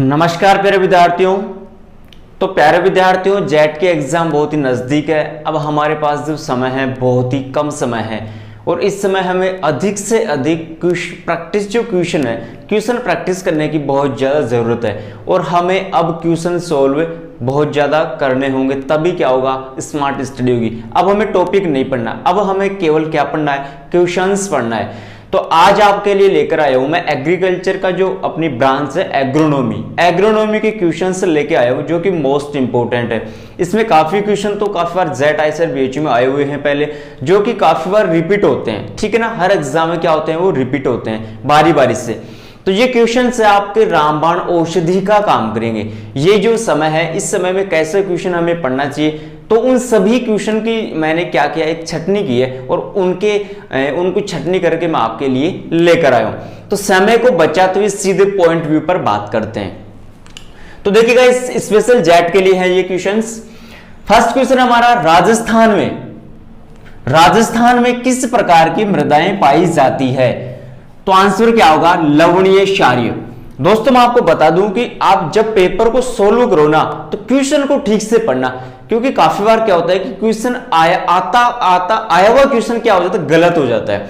नमस्कार प्यारे विद्यार्थियों। तो प्यारे विद्यार्थियों, जेट के एग्जाम बहुत ही नज़दीक है। अब हमारे पास जो समय है बहुत ही कम समय है और इस समय हमें अधिक से अधिक क्वेश्चन प्रैक्टिस करने की बहुत ज़्यादा ज़रूरत है और हमें अब क्वेश्चन सोल्व बहुत ज़्यादा करने होंगे, तभी क्या होगा, स्मार्ट स्टडी होगी। अब हमें टॉपिक नहीं पढ़ना, अब हमें केवल क्या पढ़ना है, क्वेश्चंस पढ़ना है। तो आज आपके लिए लेकर आया हूं मैं एग्रीकल्चर का जो अपनी ब्रांच है एग्रोनॉमी के क्वेश्चंस लेके आया हूं जो कि मोस्ट इंपोर्टेंट है। इसमें काफी क्वेश्चन तो काफी बार जेट आईसीआर बीएचयू में आए हुए हैं पहले, जो कि काफी बार रिपीट होते हैं। ठीक है ना, हर एग्जाम में क्या होते हैं, वो रिपीट होते हैं बारी बारी से। तो ये क्वेश्चन से आपके रामबाण औषधि का काम करेंगे। ये जो समय है, इस समय में कैसे क्वेश्चन हमें पढ़ना चाहिए, तो उन सभी क्वेश्चन की मैंने क्या किया, एक छटनी की है और उनको छटनी करके मैं आपके लिए लेकर आया हूं। तो समय को बचाते हुए सीधे पॉइंट व्यू पर बात करते हैं। तो देखिएगा, इस स्पेशल जेट के लिए है ये क्वेश्चंस। फर्स्ट क्वेश्चन हमारा, राजस्थान में किस प्रकार की मृदाएं पाई जाती है? तो आंसर क्या होगा, लवणीय क्षारीय। दोस्तों मैं आपको बता दूं कि आप जब पेपर को सोल्व करो ना, तो क्वेश्चन को ठीक से पढ़ना, क्योंकि काफी बार क्या होता है कि क्वेश्चन आया हुआ क्वेश्चन क्या हो जाता है, गलत हो जाता है।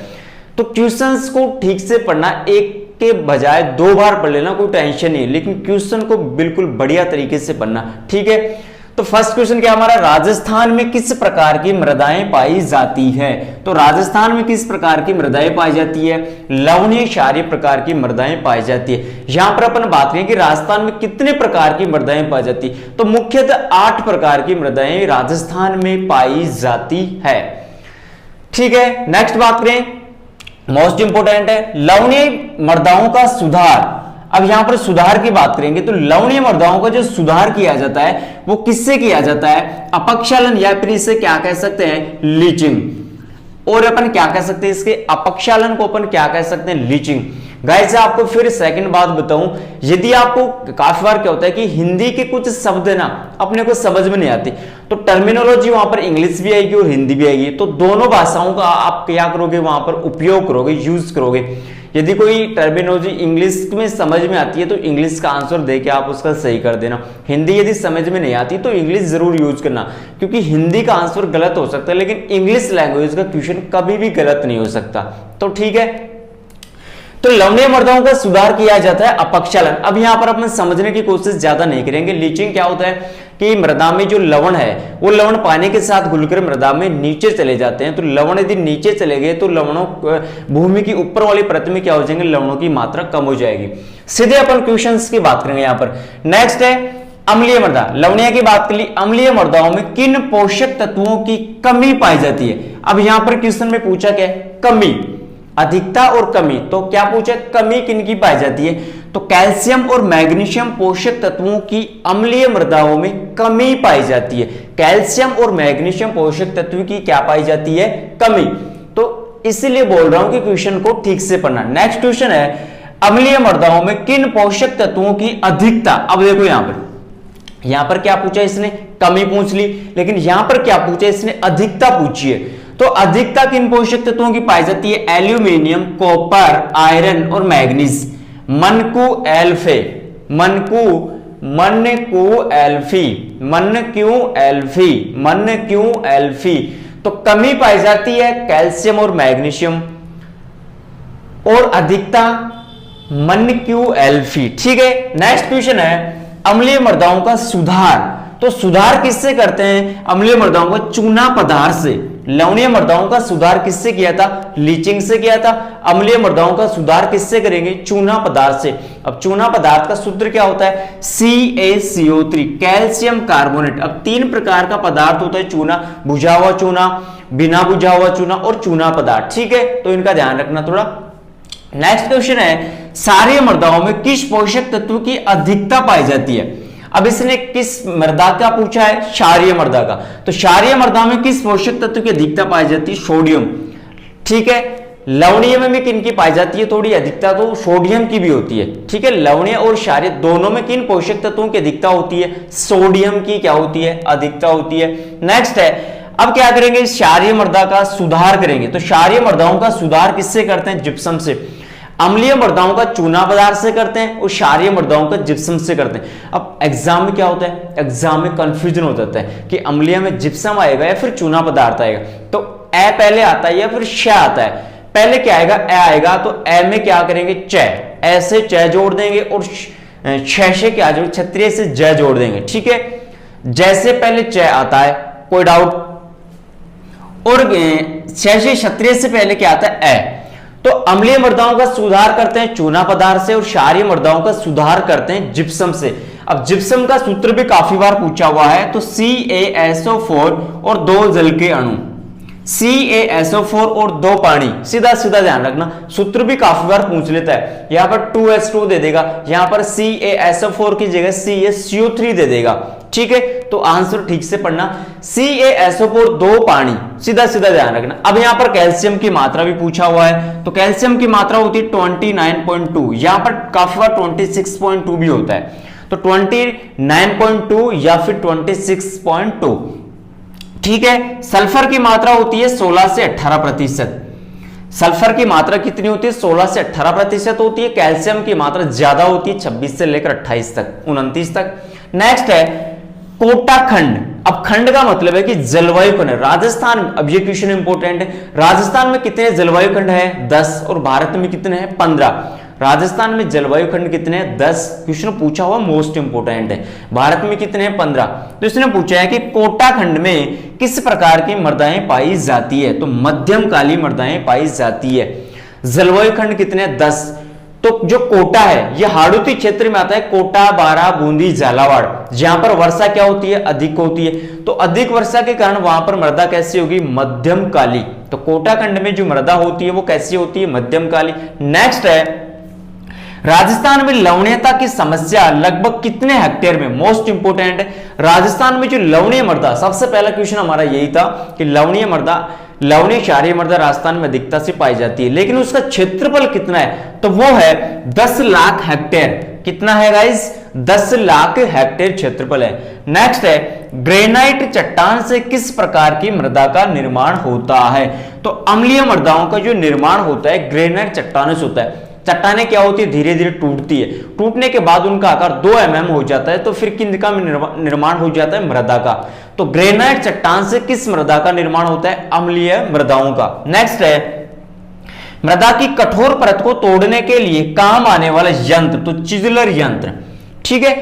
तो क्वेश्चंस को ठीक से पढ़ना, एक के बजाय 2 बार पढ़ लेना, कोई टेंशन नहीं है, लेकिन क्वेश्चन को बिल्कुल बढ़िया तरीके से पढ़ना। ठीक है, तो फर्स्ट क्वेश्चन क्या हमारा, राजस्थान में किस प्रकार की मृदाएं पाई जाती है? तो राजस्थान में किस प्रकार की मृदाएं पाई जाती है? लवणीय क्षारीय प्रकार की मृदाएं पाई जाती है। यहां पर अपन बात करें कि राजस्थान में कितने प्रकार की मृदाएं पाई जाती है, तो मुख्यतः 8 प्रकार की मृदाएं राजस्थान में पाई जाती है। ठीक है, नेक्स्ट बात करें, मोस्ट इंपोर्टेंट है लवणीय मृदाओं का सुधार। अब यहां पर सुधार की बात करेंगे तो लवणीय मृदाओं का जो सुधार किया जाता है वो किससे किया जाता है? अपक्षालन, या फिर इसे क्या कह सकते हैं, लीचिंग। और अपन क्या कह सकते हैं, इसके अपक्षालन को अपन क्या कह सकते हैं, लीचिंग। गाइस आपको फिर सेकंड बात बताऊं, यदि आपको काफी बार क्या होता है कि हिंदी के कुछ शब्द ना अपने को समझ में नहीं आती, तो टर्मिनोलॉजी वहां पर इंग्लिश भी आएगी और हिंदी भी आएगी, तो दोनों भाषाओं का आप क्या करोगे, वहां पर उपयोग करोगे, यूज करोगे। यदि कोई टर्मिनोलॉजी इंग्लिश में समझ में आती है तो इंग्लिश का आंसर देके आप उसका सही कर देना। हिंदी यदि समझ में नहीं आती तो इंग्लिश जरूर यूज करना, क्योंकि हिंदी का आंसर गलत हो सकता है लेकिन इंग्लिश लैंग्वेज का क्वेश्चन कभी भी गलत नहीं हो सकता। तो ठीक है, तो लवणीय मृदाओं का सुधार किया जाता है अपक्षालन। अब यहां पर अपन समझने की कोशिश ज्यादा नहीं करेंगे। लीचिंग क्या होता है कि मृदा में जो लवण है वो लवण पानी के साथ घुलकर मृदा में नीचे चले जाते हैं। तो लवण यदि नीचे चले गए तो लवणों भूमि की ऊपर वाली परत में क्या हो जाएंगे, लवणों की मात्रा कम हो जाएगी। सीधे अपन क्वेश्चंस की बात करेंगे यहां पर। नेक्स्ट है अम्लीय मृदा। लवणीय की बात कर ली, अम्लीय मृदाओं में किन पोषक तत्वों की कमी पाई जाती है? अब यहां पर क्वेश्चन में पूछा क्या है, कमी, अधिकता और कमी। तो क्या पूछा, कमी किन की पाई जाती है? तो कैल्शियम और मैग्नीशियम पोषक तत्वों की अम्लीय मृदाओं में कमी पाई जाती है। कैल्शियम और मैग्नीशियम पोषक तत्व की क्या पाई जाती है, कमी। तो इसीलिए बोल रहा हूं कि क्वेश्चन को ठीक से पढ़ना। नेक्स्ट क्वेश्चन है, अम्लीय मृदाओं में किन पोषक तत्वों की अधिकता। अब देखो यहां पर क्या पूछा इसने, कमी पूछ ली, लेकिन यहां पर क्या पूछा इसने, अधिकता पूछी है। तो अधिकता किन पोषक तत्वों की पाई जाती है? एल्यूमिनियम, कॉपर, आयरन और मैग्नीज। मनकू एल्फी। तो कमी पाई जाती है कैल्शियम और मैग्नीशियम और अधिकता मनक्यू एल्फी। ठीक है, नेक्स्ट क्वेश्चन है अम्लीय मृदाओं का सुधार। तो सुधार किससे करते हैं? अम्लीय मृदाओं को चूना पदार्थ से। लवणीय मृदाओं का सुधार किससे किया था? लीचिंग से किया था। अम्लीय मृदाओं का सुधार किससे करेंगे? चूना पदार्थ से। अब चूना पदार्थ का सूत्र क्या होता है? CaCO3, calcium carbonate. अब 3 प्रकार का पदार्थ होता है चूना, बुझा हुआ चूना, बिना बुझा हुआ चूना और चूना पदार्थ। ठीक है, तो इनका ध्यान रखना थोड़ा। नेक्स्ट क्वेश्चन है, क्षारीय मृदाओं में किस पोषक तत्व की अधिकता पाई जाती है? अब इसने किस मृदा का पूछा है? क्षारीय मृदा का। तो क्षारीय मृदा में किस पोषक तत्व की अधिकता पाई जाती है? सोडियम। ठीक है, लवणीय में भी किन की पाई जाती है थोड़ी अधिकता? तो सोडियम की भी होती है। ठीक है, लवणीय और क्षारीय दोनों में किन पोषक तत्वों की अधिकता होती है? सोडियम की क्या होती है? अधिकता होती है। नेक्स्ट है, अब क्या करेंगे, क्षारीय मृदा का सुधार करेंगे। तो क्षारीय मृदाओं का सुधार किससे करते हैं? जिप्सम से। अम्लीय मृदाओं का चूना पदार्थ से करते हैं और क्षारीय मृदाओं का जिप्सम से करते हैं। अब एग्जाम में क्या होता है, एग्जाम में कंफ्यूजन हो जाता है कि अम्लीय में जिप्सम आएगा या फिर चूना पदार्थ आएगा। तो ए पहले आता है या फिर श आता है? पहले क्या आएगा, ए आएगा। तो ए में क्या करेंगे, च, ऐसे च जोड़ देंगे और छ से क्या जोड़, क्षत्रिय से ज जोड़ देंगे। ठीक है, जैसे पहले च आता है, कोई डाउट? और छ से क्षत्रिय से पहले क्या आता है, ए। तो अम्लीय मृदाओं का सुधार करते हैं चूना पदार्थ से और क्षारीय मृदाओं का सुधार करते हैं जिप्सम से। अब जिप्सम का सूत्र भी काफी बार पूछा हुआ है, तो CaSO4 और 2 जल के अणु, CaSO4 और 2 पानी, सीधा सीधा ध्यान रखना, सूत्र भी काफी बार पूछ लेता है। यहां पर 2H2 दे देगा, यहां पर CaSO4 की जगह CaCO3 दे देगा। ठीक है, तो आंसर ठीक से पढ़ना, CaSO4 2 पानी, सीधा सीधा ध्यान रखना। अब यहां पर कैल्शियम की मात्रा भी पूछा हुआ है, तो कैल्शियम की मात्रा होती है 29.2, यहां पर काफी बार 26.2 भी होता है, तो 29.2 या फिर 26.2। ठीक है, सल्फर की मात्रा होती है 16 से 18%। सल्फर की मात्रा कितनी होती है, 16 से 18% होती है। कैल्शियम की मात्रा ज्यादा होती है, 26 से लेकर 28 तक, 29 तक। नेक्स्ट है कोटा खंड। अब खंड का मतलब है कि जलवायु खंड। राजस्थान, अब ये क्वेश्चन इंपोर्टेंट है, राजस्थान में कितने जलवायु खंड है, 10, और भारत में कितने हैं, 15। राजस्थान में जलवायु खंड कितने हैं, 10। क्वेश्चन पूछा हुआ, मोस्ट इंपोर्टेंट है। भारत में कितने हैं, 15। तो इसने पूछा है कि कोटा खंड में किस प्रकार की मृदाएं पाई जाती है, तो मध्यम काली मृदाएं पाई जाती है। जलवायु खंड कितने हैं, 10। तो जो कोटा है ये हाड़ौती क्षेत्र में आता है, कोटा, बारां, बूंदी, झालावाड़, जहां पर वर्षा क्या होती है, अधिक होती है। तो अधिक वर्षा के कारण वहां पर मृदा कैसी होगी, मध्यम काली। तो कोटा खंड में जो मृदा होती है वो कैसी होती है, मध्यम काली। नेक्स्ट है राजस्थान में लवणीयता की समस्या लगभग कितने हेक्टेयर में, मोस्ट इंपोर्टेंट है। राजस्थान में जो लवणीय मृदा, सबसे पहला क्वेश्चन हमारा यही था कि लवणीय मृदा, लवणीय क्षारीय मृदा राजस्थान में अधिकता से पाई जाती है, लेकिन उसका क्षेत्रफल कितना है, तो वो है 10 लाख हेक्टेयर। कितना है गाइस, 10 लाख हेक्टेयर क्षेत्रफल है। नेक्स्ट है ग्रेनाइट चट्टान से किस प्रकार की मृदा का निर्माण होता है, तो अम्लीय मृदाओं का जो निर्माण होता है ग्रेनाइट चट्टानों से होता है। चट्टानें क्या होती है, धीरे धीरे टूटती है, टूटने के बाद उनका आकार 2 mm हो जाता है, तो फिर किनका निर्माण हो जाता है, मृदा का। तो ग्रेनाइट चट्टान से किस मृदा का निर्माण होता है, अम्लीय मृदाओं का। नेक्स्ट है मृदा की कठोर परत को तोड़ने के लिए काम आने वाला यंत्र, तो चिजलर यंत्र। ठीक है,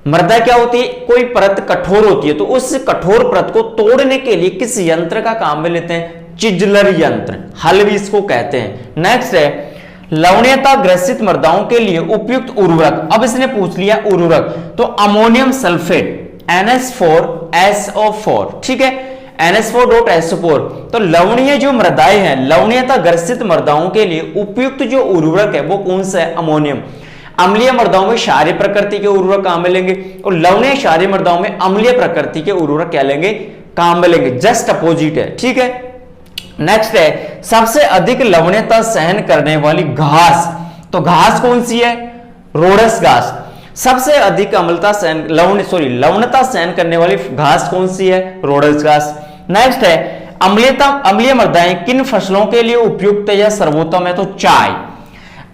मृदा क्या होती है, कोई परत कठोर होती है, तो उस कठोर परत को तोड़ने के लिए किस यंत्र का काम में लेते हैं, चिजलर यंत्र, हल भी इसको कहते हैं। नेक्स्ट है लवणीयता ग्रसित मृदाओं के लिए उपयुक्त उर्वरक। अब इसने पूछ लिया उर्वरक, तो अमोनियम सल्फेट NH4SO4। ठीक है, NH4.SO4। तो लवणीय जो मृदाएं हैं, लवणीयता ग्रसित मृदाओं के लिए उपयुक्त जो उर्वरक है वो कौन सा है, अमोनियम। अम्लीय मृदाओं में क्षारीय प्रकृति के उर्वरक काम में लेंगे और लवणीय क्षारीय मृदाओं में अम्लीय प्रकृति के उर्वरक क्या लेंगे, काम में लेंगे, जस्ट अपोजिट है। ठीक है, नेक्स्ट है सबसे अधिक लवणीयता सहन करने वाली घास, तो घास कौन सी है, रोडस घास। सबसे अधिक अम्लता सहन लवणता सहन करने वाली घास कौन सी है, रोडस घास। नेक्स्ट है अम्लीय मृदाएं किन फसलों के लिए उपयुक्त है या सर्वोत्तम है, तो चाय।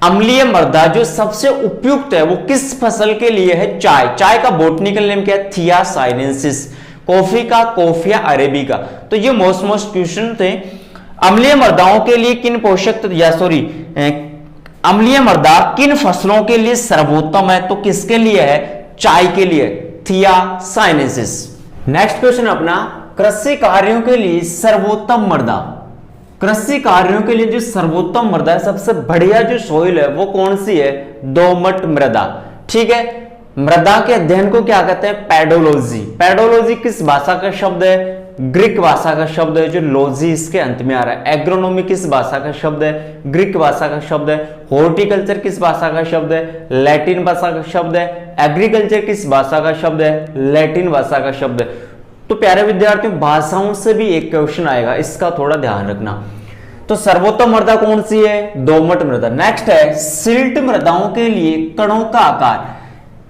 अम्लीय मृदा जो सबसे उपयुक्त है वो किस फसल के लिए है, चाय। चाय का बोटनिकल नेम क्या है, थिया साइनेंसिस। कॉफी का कोफिया अरेबिका। तो ये मोस्ट क्वेश्चन थे। अम्लीय मृदाओं के लिए किन पोषक अम्लीय मृदा किन फसलों के लिए सर्वोत्तम है, तो किसके लिए है, चाय के लिए, थिया साइनेंसिस। नेक्स्ट क्वेश्चन अपना कृषि कार्यों के लिए सर्वोत्तम मृदा। कृषि कार्यों के लिए जो सर्वोत्तम मृदा है, सबसे बढ़िया जो सॉइल है वो कौन सी है, दोमट मृदा। ठीक है, मृदा के अध्ययन को क्या कहते हैं, पेडोलॉजी। पेडोलॉजी किस भाषा का शब्द है, ग्रीक भाषा का शब्द है, जो लॉजी इसके अंत में आ रहा है। एग्रोनॉमी किस भाषा का शब्द है, ग्रीक भाषा का शब्द है। हॉर्टिकल्चर किस भाषा का शब्द है, लैटिन भाषा का शब्द है। एग्रीकल्चर किस भाषा का शब्द है, लैटिन भाषा का शब्द है। तो प्यारे विद्यार्थियों, भाषाओं से भी एक क्वेश्चन आएगा, इसका थोड़ा ध्यान रखना। तो सर्वोत्तम मृदा कौन सी है, दोमट मृदा। नेक्स्ट है सिल्ट मृदाओं के लिए कणों का आकार।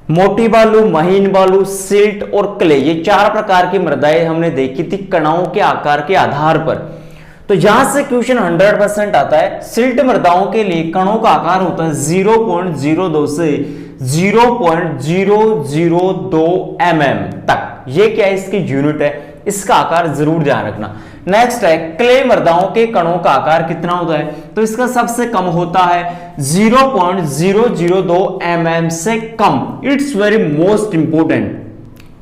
मोटी बालू, महीन बालू, सिल्ट और क्ले, ये 4 प्रकार की मृदाएं हमने देखी थी कणों के आकार के आधार पर। तो यहां से क्वेश्चन 100% आता है। सिल्ट मृदाओं के लिए कणों का आकार होता है 0.02 से 0.002 mm तक। ये क्या है, इसकी यूनिट है, इसका आकार जरूर ध्यान रखना। नेक्स्ट है क्ले मृदाओं के कणों का आकार कितना होता है, तो इसका सबसे कम होता है 0.002 mm से कम। It's very most important.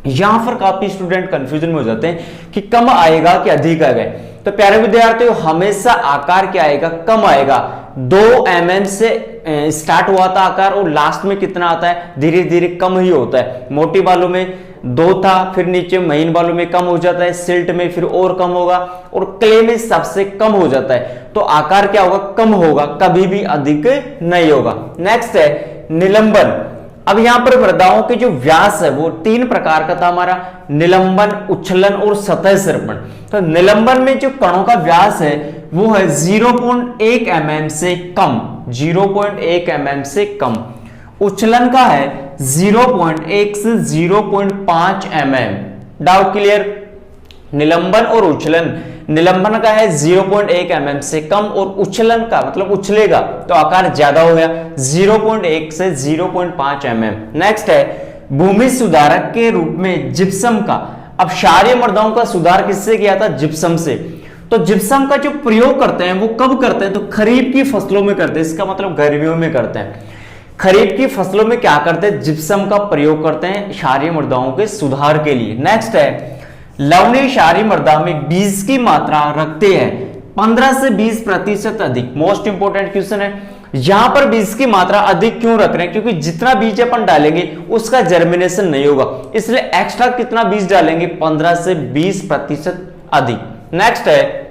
यहां पर काफी स्टूडेंट कंफ्यूजन में हो जाते हैं कि कम आएगा कि अधिक आएगा। तो प्यारे विद्यार्थियों, हमेशा आकार क्या आएगा, कम आएगा। 2 mm से स्टार्ट हुआ था आकार और लास्ट में कितना आता है, धीरे धीरे कम ही होता है। मोटी बालों में 2 था, फिर नीचे महीन बालों में कम हो जाता है, सिल्ट में फिर और कम होगा और क्ले में सबसे कम हो जाता है। तो आकार क्या होगा, कम होगा, कभी भी अधिक नहीं होगा। नेक्स्ट है निलंबन। अब यहां पर मृदाओं के जो व्यास है वो 3 प्रकार का था हमारा, निलंबन, उच्छलन और सतह सर्पण। तो निलंबन में जो कणों का व्यास है वो है 0.1 mm से कम, 0.1 mm से कम। उच्छलन का है 0.1 से 0.5 mm। Doubt clear? निलंबन और उच्छलन, निलंबन का है 0.1 mm से कम और उच्छलन का मतलब उछलेगा तो आकार ज्यादा हो गया, 0.1 से 0.5 mm। नेक्स्ट है भूमि सुधारक के रूप में जिप्सम का। अब क्षारीय मृदाओं का सुधार किससे किया था, जिप्सम से। तो जिप्सम का जो प्रयोग करते हैं वो कब करते हैं, तो खरीफ की फसलों में करते हैं, इसका मतलब गर्मियों में करते हैं। खरीफ की फसलों में क्या करते हैं, जिप्सम का प्रयोग करते हैं क्षारीय मृदाओं के सुधार के लिए। नेक्स्ट है लवणीय क्षारीय मृदा में बीज की मात्रा रखते हैं 15 से 20% अधिक। मोस्ट इंपोर्टेंट क्वेश्चन है, यहां पर बीज की मात्रा अधिक क्यों रख रहे हैं, क्योंकि जितना बीज अपन डालेंगे उसका जर्मिनेशन नहीं होगा, इसलिए एक्स्ट्रा कितना बीज डालेंगे, 15 से 20% अधिक। नेक्स्ट है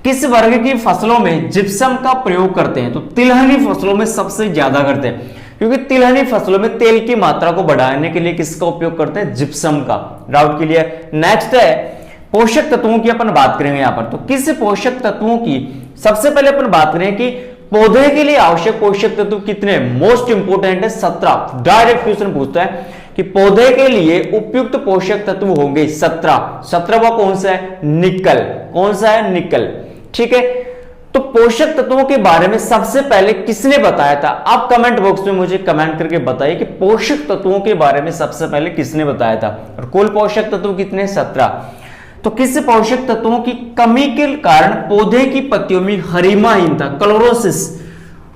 किस वर्ग की फसलों में जिप्सम का प्रयोग करते हैं, तो तिलहनी फसलों में सबसे ज्यादा करते हैं, क्योंकि तिलहनी फसलों में तेल की मात्रा को बढ़ाने के लिए किसका उपयोग करते हैं, जिप्सम का। Doubt clear? नेक्स्ट है पोषक तत्वों की अपन बात करेंगे यहां पर। तो किस पोषक तत्वों की सबसे पहले अपन बात करें कि पौधे के लिए आवश्यक पोषक तत्व कितने, मोस्ट इंपोर्टेंट है 17। डायरेक्ट क्वेश्चन पूछता है कि पौधे के लिए उपयुक्त पोषक तत्व होंगे 17। 17वां कौन सा है, निकल। कौन सा है, निकल। ठीक है, तो पोषक तत्वों के बारे में सबसे पहले किसने बताया था, आप कमेंट बॉक्स में मुझे कमेंट करके बताइए कि पोषक तत्वों के बारे में सबसे पहले किसने बताया था। और कुल पोषक तत्व कितने, 17। तो किस पोषक तत्वों की कमी के कारण पौधे की पत्तियों में हरिमाहीनता, क्लोरोसिस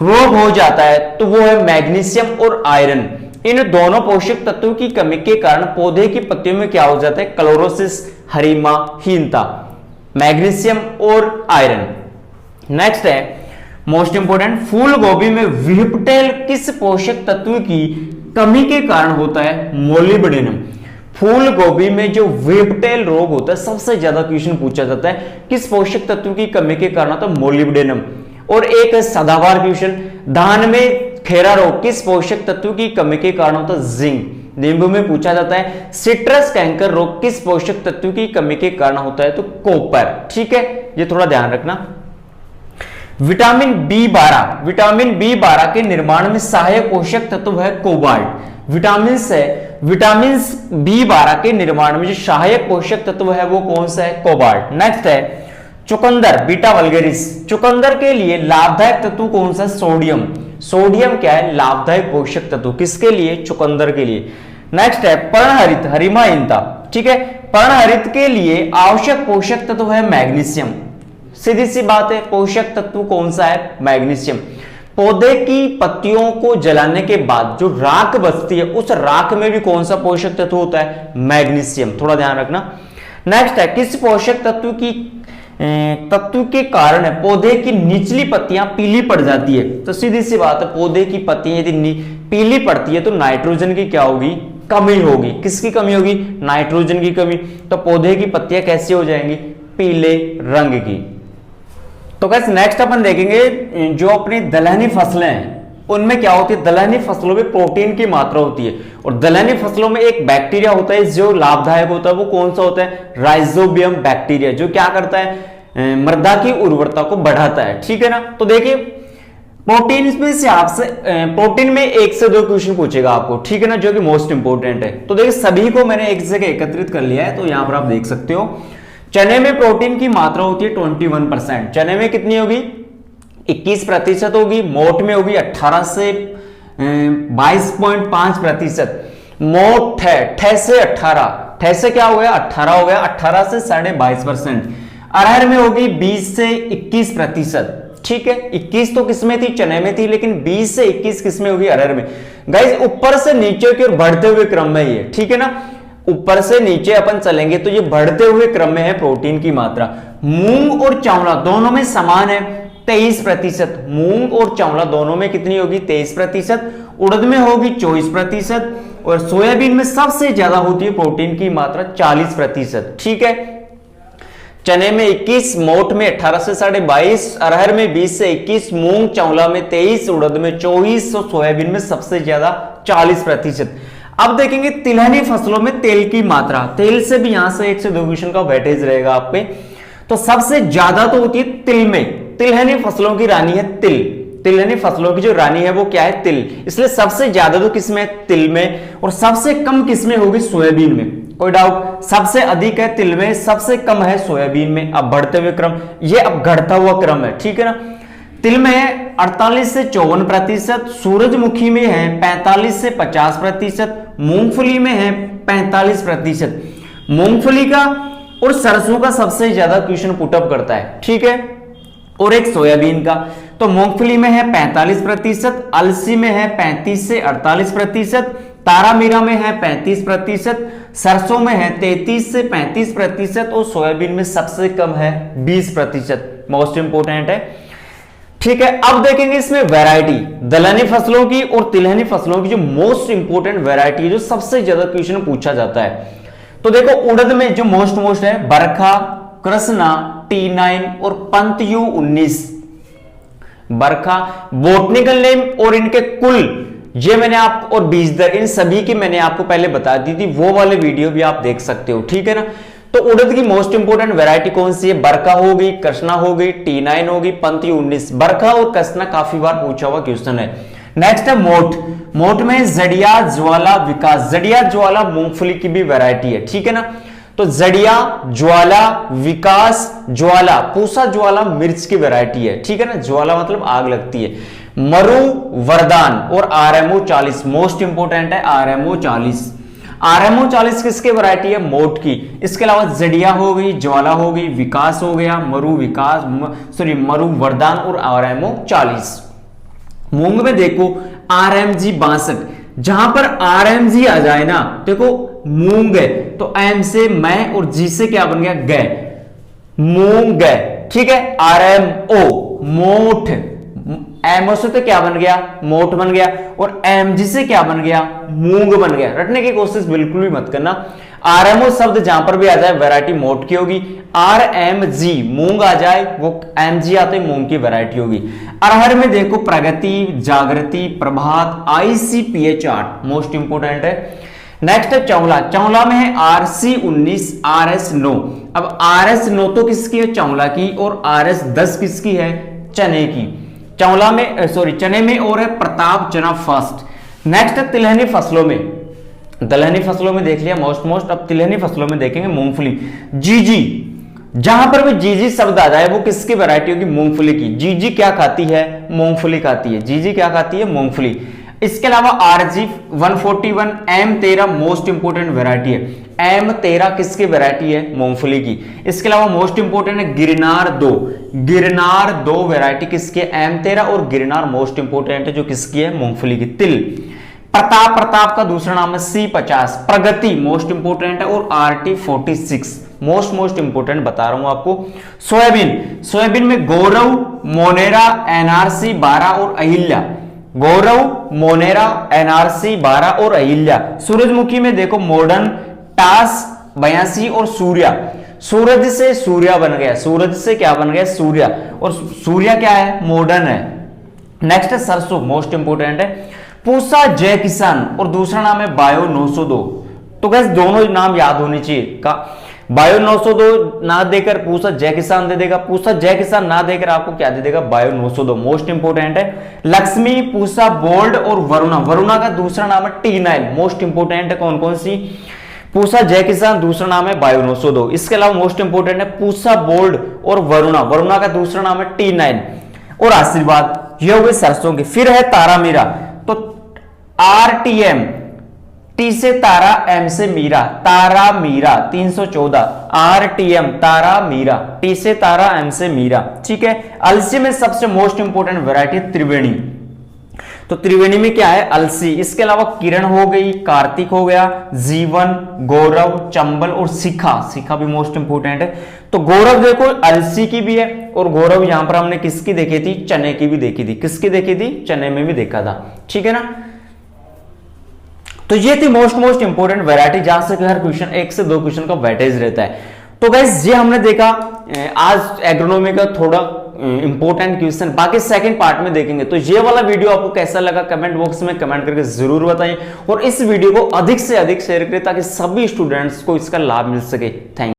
रोग हो जाता है, तो वो है मैग्नीशियम और आयरन। इन दोनों पोषक तत्वों की कमी के कारण पौधे की पत्तियों में क्या हो जाता है, क्लोरोसिस, हरिमाहीनता, मैग्नीशियम और आयरन। नेक्स्ट है मोस्ट इंपोर्टेंट, फूल गोभी में व्हिपटेल किस पोषक तत्व की कमी के कारण होता है, मोलिब्डेनम। फूल गोभी में जो व्हिपटेल रोग होता है सबसे ज्यादा क्वेश्चन पूछा जाता है, किस पोषक तत्व की कमी के कारण होता है, मोलिब्डेनम। और एक है सदाबहार क्वेश्चन, धान में खेरा रोग किस पोषक तत्व की कमी के कारण होता है, जिंक। नींबू में पूछा जाता है सिट्रस कैंकर रोग किस पोषक तत्व की कमी के कारण होता है, तो कॉपर। ठीक है, ये थोड़ा ध्यान रखना। विटामिन B12, विटामिन B12 के निर्माण में सहायक पोषक तत्व है कोबाल्ट। विटामिन B12 के निर्माण में जो सहायक पोषक तत्व है वो कौन सा है, कोबाल्ट। नेक्स्ट है चुकंदर, बीटा वल्गेरिस। चुकंदर के लिए लाभदायक तत्व कौन सा, सोडियम। सोडियम क्या है, लाभदायक पोषक तत्व, किसके लिए, चुकंदर के लिए। नेक्स्ट है पर्णहरित, हरिमाहीनता। ठीक है, पर्णहरित के लिए आवश्यक पोषक तत्व है मैग्नीशियम। सीधी सी बात है, पोषक तत्व कौन सा है, मैग्नीशियम। पौधे की पत्तियों को जलाने के बाद जो राख बचती है उस राख में भी कौन सा पोषक तत्व होता है, मैग्नीशियम। थोड़ा ध्यान रखना। नेक्स्ट है किस पोषक तत्व के कारण पौधे की निचली पत्तियां पीली पड़ जाती है, तो सीधी सी बात है पौधे की पत्तियां यदि पीली पड़ती है तो नाइट्रोजन की क्या होगी, कमी होगी। किसकी कमी होगी, नाइट्रोजन की कमी। तो पौधे की पत्तियां कैसी हो जाएंगी, पीले रंग की। तो गाइस नेक्स्ट अपन देखेंगे जो अपनी दलहनी फसलें हैं उनमें क्या होती है, दलहनी फसलों में प्रोटीन की मात्रा होती है और दलहनी फसलों में एक बैक्टीरिया होता है जो लाभदायक होता है, वो कौन सा होता है, राइजोबियम बैक्टीरिया, जो क्या करता है, मृदा की उर्वरता को बढ़ाता है। ठीक है ना। तो देखिए प्रोटीन में से आपसे प्रोटीन में 1 से 2 क्वेश्चन पूछेगा आपको, ठीक है ना, जो कि मोस्ट इंपोर्टेंट है। तो देखिए सभी को मैंने एक जगह एकत्रित कर लिया है, तो यहां पर आप देख सकते हो चने में प्रोटीन की मात्रा होती है 21%। चने में कितनी होगी? 21% होगी। मोठ में होगी 18 से 22.5%। मोठ है ठे से 18, ठे से क्या हो गया? 18 हो गया, 18 से 22.5%। अरहर में होगी 20 से 21%। ठीक है, 21 तो किसमें थी? चने में थी, लेकिन 20 से 21 किसमें होगी? अरहर में। गाइस ऊपर से नीचे की ओर बढ़ते हुए क्रम में ये, ठीक है ना, ऊपर से नीचे अपन चलेंगे तो ये बढ़ते हुए क्रम में है प्रोटीन की मात्रा। मूंग और चावला दोनों में समान है 23%। मूंग और चावला दोनों में कितनी होगी? 23%। उड़द में होगी 24% और सोयाबीन में सबसे ज्यादा होती है प्रोटीन की मात्रा 40%। ठीक है, चने में 21, मोठ में 18 से 22.5, अरहर में 20 से 21, मूंग चावला में 23, उड़द में 24 और सोयाबीन में सबसे ज्यादा 40%। अब देखेंगे तिलहनी फसलों में तेल की मात्रा। तेल से भी यहां से 1 से 2 क्वेश्चन का वेटेज रहेगा आप पे। तो सबसे ज्यादा तो होती है तिल में। तिलहनी फसलों की रानी है तिल। तिलहनी फसलों की जो रानी है वो क्या है? तिल। इसलिए सबसे ज्यादा तो किसमें? तिल में। और सबसे कम किसमें होगी? सोयाबीन में। कोई डाउट? सबसे अधिक है तिल में, सबसे कम है सोयाबीन में। अब बढ़ते हुए क्रम, ये अब घटता हुआ क्रम है, ठीक है ना। तिल में है 48 से 54%, सूरजमुखी में है 45 से 50%, मूंगफली में है 45%। मूंगफली का और सरसों का सबसे ज्यादा क्वेश्चन पुटअप करता है, ठीक है, और एक सोयाबीन का। तो मूंगफली में है 45%, अलसी में है 35 से 48%, तारामीरा में है 35%, सरसों में है 33 से 35% और सोयाबीन में सबसे कम है 20%। मोस्ट इंपोर्टेंट है, ठीक है। अब देखेंगे इसमें वैरायटी दलहनी फसलों की और तिलहनी फसलों की जो मोस्ट इंपोर्टेंट वैरायटी है, जो सबसे ज्यादा क्वेश्चन पूछा जाता है। तो देखो उड़द में जो मोस्ट है बरखा, कृष्णा, T9 और पंत U19। बरखा बोटनिकल नेम और इनके कुल ये मैंने आपको, और बीज दर, इन सभी की मैंने आपको पहले बता दी थी, वो वाले वीडियो भी आप देख सकते हो, ठीक है ना। तो उड़द की मोस्ट इंपोर्टेंट वैरायटी कौन सी है? बरखा होगी, कृष्णा होगी, T9 होगी, पंत U19। बरखा और कृष्णा काफी बार पूछा हुआ क्वेश्चन है। नेक्स्ट है मोठ। मोठ में जड़िया, ज्वाला, विकास। जड़िया ज्वाला मूंगफली की भी वैरायटी है, ठीक है ना। तो जड़िया, ज्वाला, विकास, ज्वाला, पूसा ज्वाला मिर्च की वैरायटी है, ठीक है ना। ज्वाला मतलब आग लगती है। मरु, वरदान और RMO 40 मोस्ट इंपोर्टेंट है। RMO 40 किसके वैरायटी है? मोठ की। इसके अलावा जड़िया हो गई, ज्वाला हो गई, विकास हो गया, मरु विकास, मरु वरदान और RMO 40। मूंग में देखो RMG 62। जहां पर RMG आ जाए ना, देखो मूंग है तो M से मैं और G से क्या बन गया? गै, मूंग गै, ठीक है। RMO मोठ, MO से तो क्या बन गया? मोठ बन गया। और MG से क्या बन गया? मूंग बन गया। रटने की कोशिश बिल्कुल भी मत करना। RMO शब्द जहां पर भी आ जाए वैरायटी मोठ की होगी। RMG मूंग आ जाए, वो MG आते मूंग की वैरायटी होगी। अरहर में देखो प्रगति, जागृति, प्रभात, ICPH 8 मोस्ट इंपोर्टेंट है। नेक्स्ट है चौला। चौला में है RC 19, RS 9। अब RS 9 तो किसकी है? चौला की। और RS 10 किसकी है? चने की। चौला में चने में और है प्रताप, चना फर्स्ट। नेक्स्ट है तिलहनी फसलों में। दलहनी फसलों में देख लिया मोस्ट। अब तिलहनी फसलों में देखेंगे मूंगफली। जीजी, जहां पर भी जीजी शब्द आ जाए वो किसकी वैरायटी होगी? मूंगफली की। जीजी क्या खाती है? मूंगफली खाती है। जीजी क्या खाती है? मूंगफली। इसके अलावा RG 141, M13 most important variety है। M13 किसकी वैरायटी है? मूंगफली की। इसके अलावा मोस्ट इंपोर्टेंट है गिरनार 2। गिरनार 2 वैरायटी किसकी है? M13 और गिरनार मोस्ट इंपोर्टेंट है, जो किसकी है? मूंगफली की। तिल, प्रताप का दूसरा नाम है C50। प्रगति मोस्ट इंपोर्टेंट है और RT 46 मोस्ट इंपोर्टेंट बता रहा हूं आपको। सोयाबीन में गौरव, मोनेरा, NRC 12 और अहिल्या। गौरव, मोनेरा, NRC 12 और अहिल्या। सूरजमुखी में देखो मॉडर्न, टास 82 और सूर्या। सूरज से सूर्या बन गया। सूरज से क्या बन गया? सूर्या। और सूर्या क्या है? मॉडर्न है। नेक्स्ट है सरसों, मोस्ट इंपोर्टेंट है। पूसा, जय किसान और दूसरा नाम है बायो 902। तो गैस दोनों नाम याद होने चाहिए का। बायो 902 ना देकर पूसा जय किसान दे देगा, पूसा जय किसान ना देकर आपको क्या दे देगा? बायो 902 मोस्ट इंपोर्टेंट है। लक्ष्मी, पूसा, बोल्ड और वरुणा। वरुणा का दूसरा नाम है T9 मोस्ट इंपोर्टेंट है। कौन कौन सी? पूसा जय किसान दूसरा नाम है बायोनोसो 2। इसके अलावा मोस्ट इंपोर्टेंट है पूसा बोल्ड और वरुणा, वरुणा का दूसरा नाम है T9 और आशीर्वाद, ये हो गए सरसों के। फिर है तारा मीरा, तो RTM, T से तारा, M से मीरा, तारा मीरा 314, RTM तारा मीरा, T से तारा, M से मीरा, ठीक है। अलसी में सबसे मोस्ट इंपोर्टेंट वैरायटी त्रिवेणी, तो त्रिवेणी में क्या है अलसी। इसके अलावा किरण हो गई, कार्तिक हो गया, जीवन, गौरव, चंबल और शिखा, शिखा भी मोस्ट इंपोर्टेंट है। तो गौरव देखो अलसी की भी है और गौरव यहां पर हमने किसकी देखी थी, चने की भी देखी थी। किसकी देखी थी, चने में भी देखा था, ठीक है ना। तो ये थी मोस्ट इंपोर्टेंट वैरायटी जहां से हर क्वेश्चन 1 से 2 क्वेश्चन का वेटेज रहता है। तो गाइस ये हमने देखा आज एग्रोनॉमी का थोड़ा इंपॉर्टेंट क्वेश्चन, बाकी सेकंड पार्ट में देखेंगे। तो ये वाला वीडियो आपको कैसा लगा कमेंट बॉक्स में कमेंट करके जरूर बताइए और इस वीडियो को अधिक से अधिक शेयर करें ताकि सभी स्टूडेंट्स को इसका लाभ मिल सके। Thank you.